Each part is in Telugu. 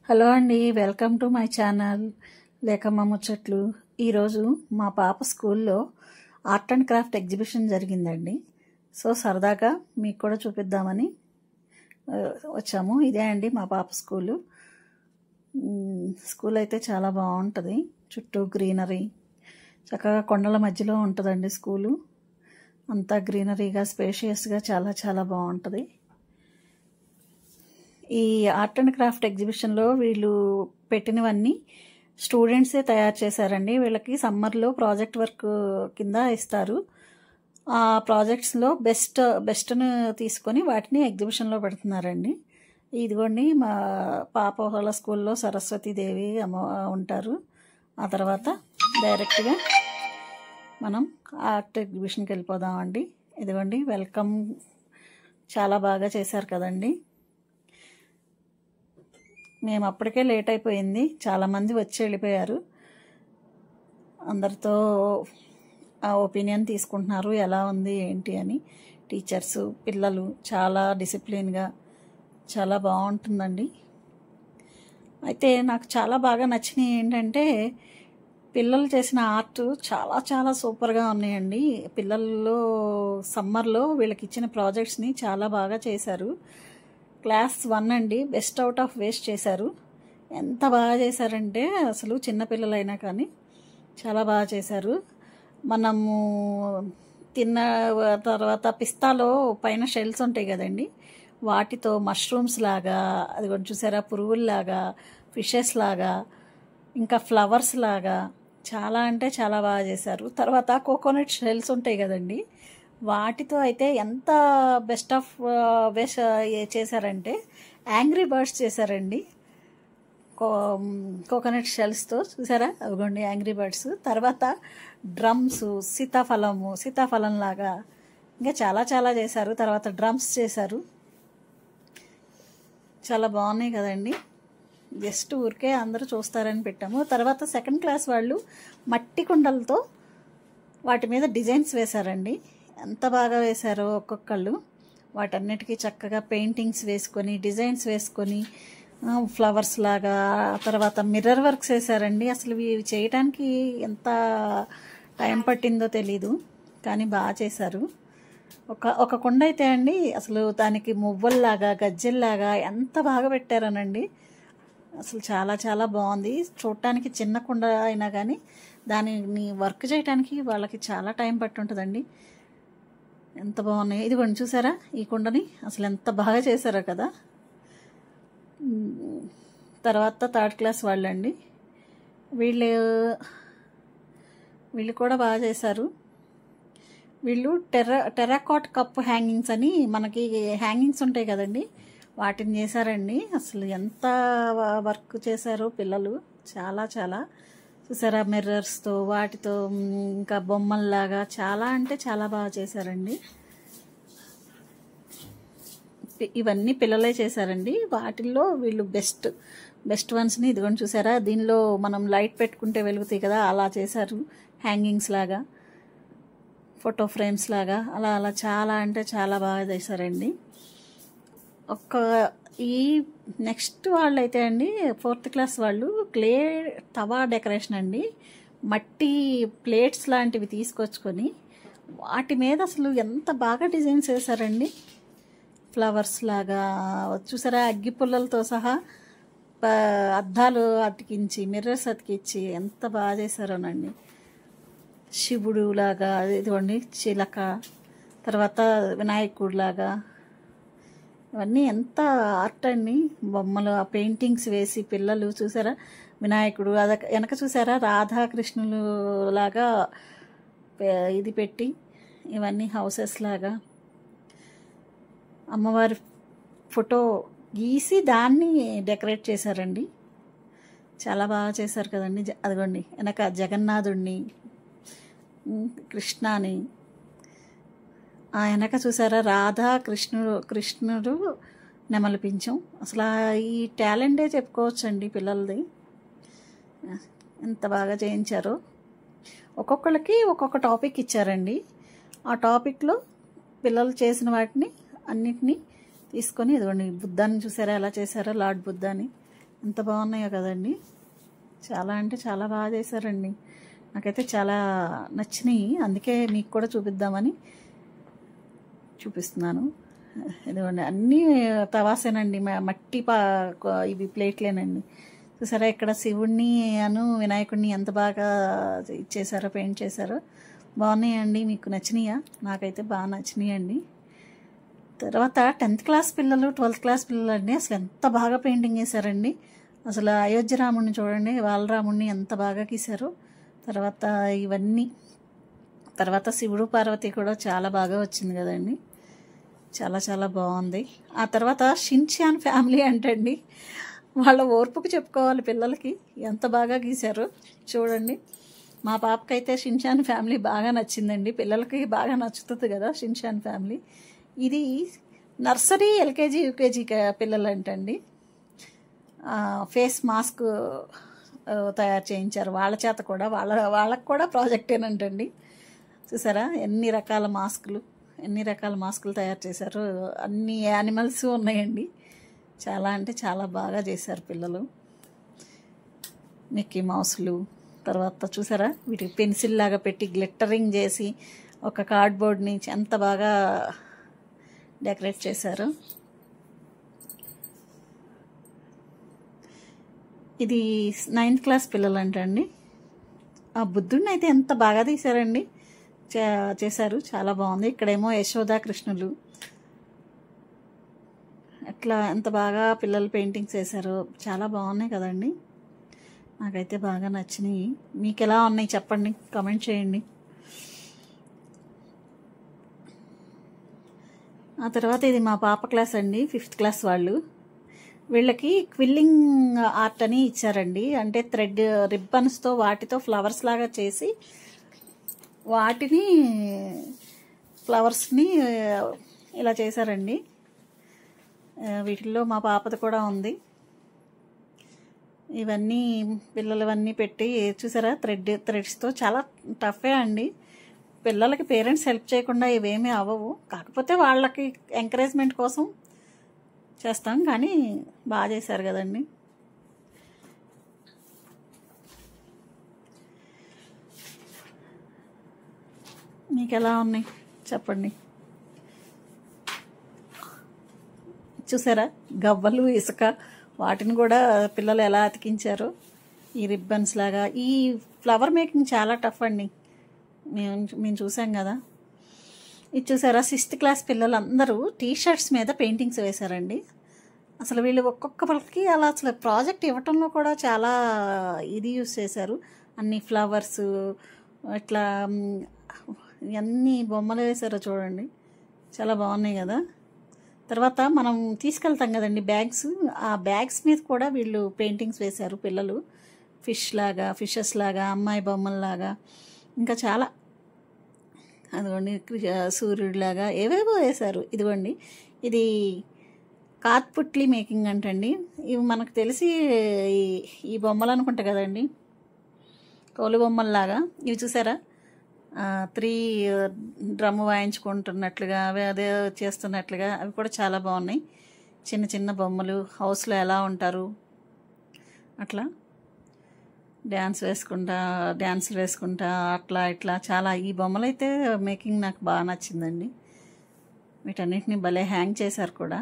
హలో అండి, వెల్కమ్ టు మై ఛానల్ లేకమ్మ ముచ్చట్లు. ఈరోజు మా పాప స్కూల్లో ఆర్ట్ అండ్ క్రాఫ్ట్ ఎగ్జిబిషన్ జరిగిందండి. సో సరదాగా మీకు కూడా చూపిద్దామని వచ్చాము. ఇదే అండి మా పాప స్కూలు. స్కూల్ అయితే చాలా బాగుంటుంది. చుట్టూ గ్రీనరీ, చక్కగా కొండల మధ్యలో ఉంటుందండి స్కూలు. అంతా గ్రీనరీగా స్పేషియస్గా చాలా చాలా బాగుంటుంది. ఈ ఆర్ట్ అండ్ క్రాఫ్ట్ ఎగ్జిబిషన్లో వీళ్ళు పెట్టినవన్నీ స్టూడెంట్సే తయారు చేశారండి. వీళ్ళకి సమ్మర్లో ప్రాజెక్ట్ వర్క్ కింద ఇస్తారు. ఆ ప్రాజెక్ట్స్లో బెస్ట్ను తీసుకొని వాటిని ఎగ్జిబిషన్లో పెడుతున్నారండి. ఇదిగోండి మా పాప వాళ్ళ స్కూల్లో సరస్వతీదేవి అమ్మ ఉంటారు. ఆ తర్వాత డైరెక్ట్గా మనం ఆర్ట్ ఎగ్జిబిషన్కి వెళ్ళిపోదామండి. ఇదిగోండి వెల్కమ్, చాలా బాగా చేశారు కదండి. మేము అప్పటికే లేట్ అయిపోయింది, చాలామంది వచ్చి వెళ్ళిపోయారు. అందరితో ఆ ఒపీనియన్ తీసుకుంటున్నారు, ఎలా ఉంది ఏంటి అని. టీచర్స్, పిల్లలు చాలా డిసిప్లిన్గా, చాలా బాగుంటుందండి. అయితే నాకు చాలా బాగా నచ్చినవి ఏంటంటే పిల్లలు చేసిన ఆర్ట్ చాలా చాలా సూపర్గా ఉన్నాయండి. పిల్లల్లో సమ్మర్లో వీళ్ళకి ఇచ్చిన ప్రాజెక్ట్స్ని చాలా బాగా చేశారు. క్లాస్ 1 అండి, బెస్ట్ అవుట్ ఆఫ్ వేస్ట్ చేశారు. ఎంత బాగా చేశారంటే అసలు చిన్నపిల్లలైనా కానీ చాలా బాగా చేశారు. మనము తిన్న తర్వాత పిస్తాలో పైన షెల్స్ ఉంటాయి కదండి, వాటితో మష్రూమ్స్ లాగా, అది కొంచెం చూసారా, పురుగుల్లాగా, ఫిషెస్ లాగా, ఇంకా ఫ్లవర్స్ లాగా చాలా అంటే చాలా బాగా చేశారు. తర్వాత కోకోనట్ షెల్స్ ఉంటాయి కదండి, వాటితో అయితే ఎంత బెస్ట్ ఆఫ్ వేస్ట్ చేశారంటే యాంగ్రీ బర్డ్స్ చేశారండి. కోకోనట్ షెల్స్తో చూసారా, అవిగోండి యాంగ్రీ బర్డ్స్. తర్వాత డ్రమ్స్, సీతాఫలం లాగా ఇంకా చాలా చాలా చేశారు. తర్వాత డ్రమ్స్ చేశారు, చాలా బాగున్నాయి కదండి. జస్ట్ ఊరికే అందరూ చూస్తారని పెట్టాము. తర్వాత సెకండ్ క్లాస్ వాళ్ళు మట్టి కుండలతో వాటి మీద డిజైన్స్ వేశారండి. ఎంత బాగా వేశారో ఒక్కొక్కళ్ళు. వాటన్నిటికీ చక్కగా పెయింటింగ్స్ వేసుకొని, డిజైన్స్ వేసుకొని, ఫ్లవర్స్ లాగా. తర్వాత మిర్రర్ వర్క్స్ వేశారండి. అసలు ఇవి చేయడానికి ఎంత టైం పట్టిందో తెలీదు, కానీ బాగా చేశారు. ఒక కుండ అయితే అండి అసలు దానికి మువ్వల్లాగా, గజ్జెల్లాగా ఎంత బాగా పెట్టారనండి. అసలు చాలా చాలా బాగుంది. చూడటానికి చిన్న కుండ అయినా కానీ దానిని వర్క్ చేయడానికి వాళ్ళకి చాలా టైం పట్టి ఉంటుందండి. ఎంత బాగున్నాయి. ఇదిగోండి చూసారా ఈ కుండని, అసలు ఎంత బాగా చేశారో కదా. తర్వాత థర్డ్ క్లాస్ వాళ్ళండి, వీళ్ళు కూడా బాగా చేశారు. వీళ్ళు టెర్రకాట్ కప్ హ్యాంగింగ్స్ అని, మనకి హ్యాంగింగ్స్ ఉంటాయి కదండి, వాటిని చేశారండి. అసలు ఎంత వర్క్ చేశారో పిల్లలు, చాలా చాలా. చూసారా, మిర్రర్స్తో, వాటితో, ఇంకా బొమ్మల్లాగా చాలా అంటే చాలా బాగా చేశారండి. ఇవన్నీ పిల్లలే చేశారండి. వాటిల్లో వీళ్ళు బెస్ట్ వన్స్ని ఇదిగోండి చూసారా, దీనిలో మనం లైట్ పెట్టుకుంటే వెలుగుతాయి కదా, అలా చేశారు. హ్యాంగింగ్స్ లాగా, ఫోటో ఫ్రేమ్స్ లాగా, అలా అలా చాలా అంటే చాలా బాగా చేశారండి. ఈ నెక్స్ట్ వాళ్ళు అయితే అండి, 4th క్లాస్ వాళ్ళు క్లే తవా డెకరేషన్ అండి. మట్టి ప్లేట్స్ లాంటివి తీసుకొచ్చుకొని వాటి మీద అసలు ఎంత బాగా డిజైన్స్ వేశారండి. ఫ్లవర్స్ లాగా చూసారా, అగ్గి పుల్లలతో సహా అద్దాలు అతికించి, మిర్రర్స్ అతికించి ఎంత బాగా చేశారోనండి. శివుడు లాగా, ఇదిగోండి చిలక, తర్వాత వినాయకుడు లాగా, ఇవన్నీ ఎంత ఆర్ట్ అండి. బొమ్మలు, ఆ పెయింటింగ్స్ వేసి పిల్లలు చూసారా, వినాయకుడు వెనక చూసారా, రాధాకృష్ణులు లాగా ఇది పెట్టి, ఇవన్నీ హౌసెస్ లాగా అమ్మవారి ఫోటో గీసి దాన్ని డెకరేట్ చేశారండి. చాలా బాగా చేశారు కదండి. అదిగోండి వెనక జగన్నాథుడిని, కృష్ణాని, ఆ వెనక చూసారా రాధా కృష్ణుడు నెమలిపించం. అసలు ఈ టాలెంటే చెప్పుకోవచ్చండి పిల్లలది, ఎంత బాగా చేయించారో. ఒక్కొక్కరికి ఒక్కొక్క టాపిక్ ఇచ్చారండి. ఆ టాపిక్లో పిల్లలు చేసిన వాటిని అన్నిటినీ తీసుకొని, ఇదిగోండి బుద్ధాన్ని చూసారా ఎలా చేశారో, లార్డ్ బుద్ధాని ఎంత బాగున్నాయో కదండి. చాలా అంటే చాలా బాగా చేశారండి. నాకైతే చాలా నచ్చినాయి. అందుకే మీకు కూడా చూపిద్దామని చూపిస్తున్నాను. ఇదిగోండి అన్నీ తవాసేనండి, మట్టి ఇవి ప్లేట్లేనండి. చూసారా ఇక్కడ శివుణ్ణి వినాయకుడిని ఎంత బాగా ఇచ్చేసారో, పెయింట్ చేశారో. బాగున్నాయండి. మీకు నచ్చినాయా? నాకైతే బాగా నచ్చినాయండి. తర్వాత 10th క్లాస్ పిల్లలు, 12th క్లాస్ పిల్లలు అండి అసలు ఎంత బాగా పెయింటింగ్ చేశారండి. అసలు అయోధ్య రాముడిని చూడండి, బాలరాముడిని ఎంత బాగా గీశారు. తర్వాత ఇవన్నీ, తర్వాత శివుడు పార్వతి కూడా చాలా బాగా వచ్చింది కదండి. చాలా చాలా బాగుంది. ఆ తర్వాత షిన్చాన్ ఫ్యామిలీ అంటండి, వాళ్ళ ఓర్పుకు చెప్పుకోవాలి. పిల్లలకి ఎంత బాగా గీశారు చూడండి. మా పాపకైతే షిన్చాన్ ఫ్యామిలీ బాగా నచ్చిందండి. పిల్లలకి బాగా నచ్చుతుంది కదా షిన్చాన్ ఫ్యామిలీ. ఇది నర్సరీ, ఎల్కేజీ, యూకేజీ పిల్లలు అంటండి. ఫేస్ మాస్క్ తయారు చేయించారు వాళ్ళ చేత కూడా. వాళ్ళకు కూడా ప్రాజెక్టేనంటండి. చూసారా ఎన్ని రకాల మాస్కులు తయారు చేశారు. అన్ని యానిమల్స్ ఉన్నాయండి. చాలా అంటే చాలా బాగా చేశారు పిల్లలు. మిక్కీ మౌస్లు, తర్వాత చూసారా వీటికి పెన్సిల్ లాగా పెట్టి గ్లిట్టరింగ్ చేసి ఒక కార్డ్బోర్డ్ని ఎంత బాగా డెకరేట్ చేశారు. ఇది 9th క్లాస్ పిల్లలు అంటండి. ఆ బుద్ధుడిని అయితే ఎంత బాగా తీశారండి, చేశారు. చాలా బాగుంది. ఇక్కడేమో యశోదా కృష్ణులు, అట్లా ఎంత బాగా పిల్లలు పెయింటింగ్స్ వేశారు. చాలా బాగున్నాయి కదండి. నాకైతే బాగా నచ్చినాయి. మీకు ఎలా ఉన్నాయి చెప్పండి, కామెంట్ చేయండి. ఆ తర్వాత ఇది మా పాప క్లాస్ అండి, 5th క్లాస్ వాళ్ళు. వీళ్ళకి క్విల్లింగ్ ఆర్ట్ అని ఇచ్చారండి. అంటే థ్రెడ్ రిబ్బన్స్తో వాటితో ఫ్లవర్స్ లాగా చేసి వాటిని ఫ్లవర్స్ని ఇలా చేశారండి. వీటిల్లో మా పాపది కూడా ఉంది. ఇవన్నీ పిల్లలు ఇవన్నీ పెట్టి చూసారా థ్రెడ్స్తో చాలా టఫే అండి. పిల్లలకి పేరెంట్స్ హెల్ప్ చేయకుండా ఇవేమీ అవ్వవు. కాకపోతే వాళ్ళకి ఎంకరేజ్మెంట్ కోసం చేస్తాం, కానీ బాగా చేశారు కదండి. మీకు ఎలా ఉన్నాయి చెప్పండి. చూసారా గవ్వలు, ఇసుక, వాటిని కూడా పిల్లలు ఎలా అతికించారో ఈ రిబ్బన్స్ లాగా. ఈ ఫ్లవర్ మేకింగ్ చాలా టఫ్ అండి, మేము చూసాం కదా. ఇది చూసారా 6th క్లాస్ పిల్లలు అందరూ టీషర్ట్స్ మీద పెయింటింగ్స్ వేశారండి. అసలు వీళ్ళు ఒక్కొక్కరికి అలా అసలు ప్రాజెక్ట్ ఇవ్వటంలో కూడా చాలా ఇది యూస్ చేశారు. అన్ని ఫ్లవర్స్ ఇట్లా అన్ని బొమ్మలు వేశారో చూడండి, చాలా బాగున్నాయి కదా. తర్వాత మనం తీసుకెళ్తాం కదండి బ్యాగ్స్, ఆ బ్యాగ్స్ మీద కూడా వీళ్ళు పెయింటింగ్స్ వేశారు పిల్లలు. ఫిషెస్ లాగా, అమ్మాయి బొమ్మల్లాగా, ఇంకా చాలా. అదిగోండి సూర్యుడిలాగా ఏవేవో వేశారు. ఇదిగోండి ఇది కాత్పుట్లి మేకింగ్ అంటండి. ఇవి మనకు తెలిసి ఈ బొమ్మలు అనుకుంటా కదండి, కోలు బొమ్మల్లాగా. ఇవి చూసారా 3 డ్రమ్ము వాయించుకుంటున్నట్లుగా, అదే చేస్తున్నట్లుగా, అవి కూడా చాలా బాగున్నాయి. చిన్న చిన్న బొమ్మలు హౌస్లో ఎలా ఉంటారు అట్లా డ్యాన్సులు వేసుకుంటా అట్లా ఇట్లా చాలా. ఈ బొమ్మలు అయితే మేకింగ్ నాకు బాగా నచ్చిందండి. వీటన్నిటిని భలే హ్యాంగ్ చేశారు కూడా.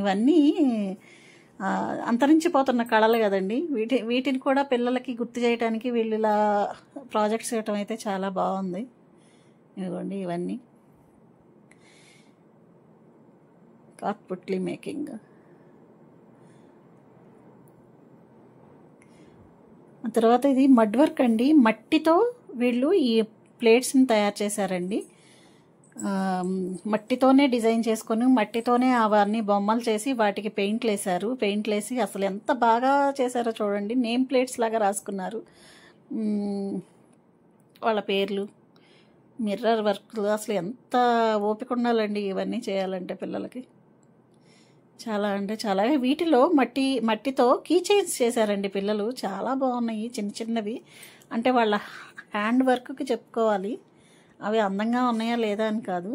ఇవన్నీ అంతరించిపోతున్న కళలు కదండి. వీటిని కూడా పిల్లలకి గుర్తు చేయడానికి వీళ్ళు ఇలా ప్రాజెక్ట్స్ చేయటం అయితే చాలా బాగుంది. ఇదిగోండి ఇవన్నీ కాత్పుట్లి మేకింగ్. ఆ తర్వాత ఇది మడ్ వర్క్ అండి. మట్టితో వీళ్ళు ఈ ప్లేట్స్ని తయారు చేశారండి. మట్టితోనే డిజైన్ చేసుకొని మట్టితోనే అవన్నీ బొమ్మలు చేసి వాటికి పెయింట్లు వేసి అసలు ఎంత బాగా చేశారో చూడండి. నేమ్ ప్లేట్స్ లాగా రాసుకున్నారు వాళ్ళ పేర్లు. మిర్రర్ వర్క్, అసలు ఎంత ఓపిక ఉండాలండి ఇవన్నీ చేయాలంటే పిల్లలకి. చాలా అంటే చాలా. వీటిలో మట్టితో కీ చైన్స్ చేశారండి పిల్లలు. చాలా బాగున్నాయి, చిన్న చిన్నవి. అంటే వాళ్ళ హ్యాండ్ వర్క్కి చెప్పుకోవాలి. అవి అందంగా ఉన్నాయా లేదా అని కాదు.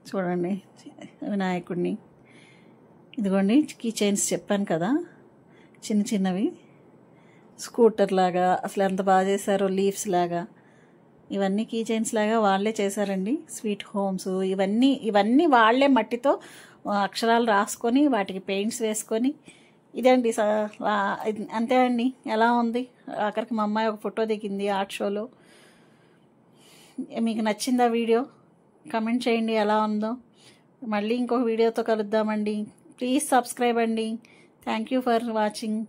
చూడండి వినాయకుడిని ఇదిగోండి కీ చైన్స్ చెప్పాను కదా, చిన్న చిన్నవి స్కూటర్ లాగా, అసలు ఎంత బాగా చేశారో, లీవ్స్ లాగా. ఇవన్నీ కీ చైన్స్ లాగా వాళ్ళే చేశారండి. స్వీట్ హోమ్స్ ఇవన్నీ వాళ్ళే మట్టితో అక్షరాలు రాసుకొని వాటికి పెయింట్స్ వేసుకొని, ఇదండి అంతే అండి. ఎలా ఉంది? అక్కడికి మా అమ్మాయి ఒక ఫోటో దిగింది ఆర్ట్ షోలో. మీకు నచ్చిందా వీడియో? కమెంట్ చేయండి ఎలా ఉందో. మళ్ళీ ఇంకొక వీడియోతో కలుద్దామండి. ప్లీజ్ సబ్స్క్రైబ్ అండి. Thank you for watching.